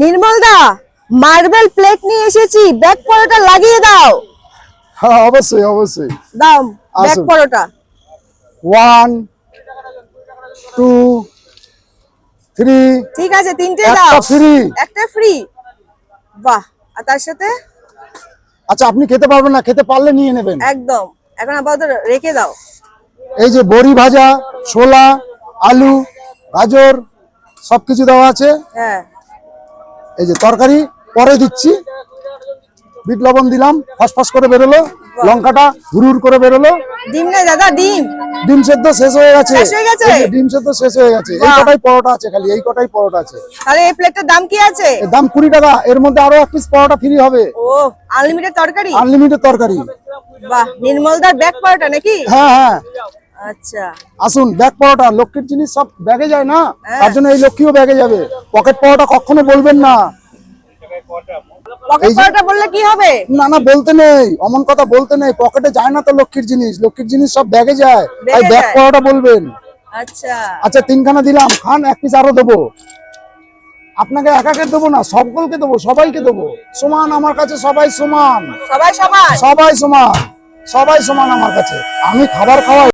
নির্মল দা, marble plate নিয়ে এসেছি, back পরোটা লাগিয়ে দাও। হ্যাঁ অবশ্যই অবশ্যই দাও ব্যাক আসুন। পরোটা। 1 2 3 ঠিক আছে, তিনটে একটা দাও। ফ্রি। একটা ফ্রি। বাহ, আর তার সাথে আচ্ছা আপনি খেতে পারবেন না, খেতে পারলে নিয়ে নেবেন। একদম এখন আপাতত রেখে দাও। এই যে বড়ি ভাজা, ছোলা, আলু, গাজর সবকিছু দেওয়া আছে। হ্যাঁ, এই যে তরকারি পরে দিচ্ছি, বিট লবণ দিলাম, ফসফস করে বেরোলো, লঙ্কাটা হুড় করে বেরোলো। ডিম নেই দাদা, ডিম। ডিম সেদ্ধ শেষ হয়ে গেছে। শেষ হয়ে গেছে? এই যে ডিম সেদ্ধ শেষ হয়ে গেছে। এই বাহ। কটাই পরোটা আছে, খালি এই কটাই পরোটা আছে। তাহলে এই প্লেটটার দাম কি আছে? এর দাম 20 টাকা। এর মধ্যে আরো এক পিস পরোটা ফ্রি হবে। ও, আনলিমিটেড তরকারি। আনলিমিটেড তরকারি। বাহ, নির্মলদার ব্যাক পরোটা নাকি? হ্যাঁ হ্যাঁ আচ্ছা, আসুন। ব্যাগ পরোটা লক্ষ্মীর জিনিস সব ব্যাগে যায় না, হ্যাঁ। তার জন্য এই লক্ষ্মীও ব্যাগে যাবে। পকেট পরোটা কখনো বলবেন না। পকেট পরোটা বললে কি হবে? না না বলতে নেই, অমন কথা বলতে নেই। পকেটে যায় না তো লক্ষ্মীর জিনিস, লক্ষ্মীর জিনিস সব ব্যাগে যায়, তাই ব্যাগে ব্যাগ যায়। পরোটা বলবেন। আচ্ছা, আচ্ছা 3খানা দিলাম, খান, এক পিস আরো দেবো। আপনাকে একাকে দেবো না, সকলকে দেবো, সবাইকে দেবো। সমান আমার কাছে, সবাই সমান। সবাই সমান। সবাই সমান, সবাই সমান আমার কাছে। আমি খাবার খাওয়াই।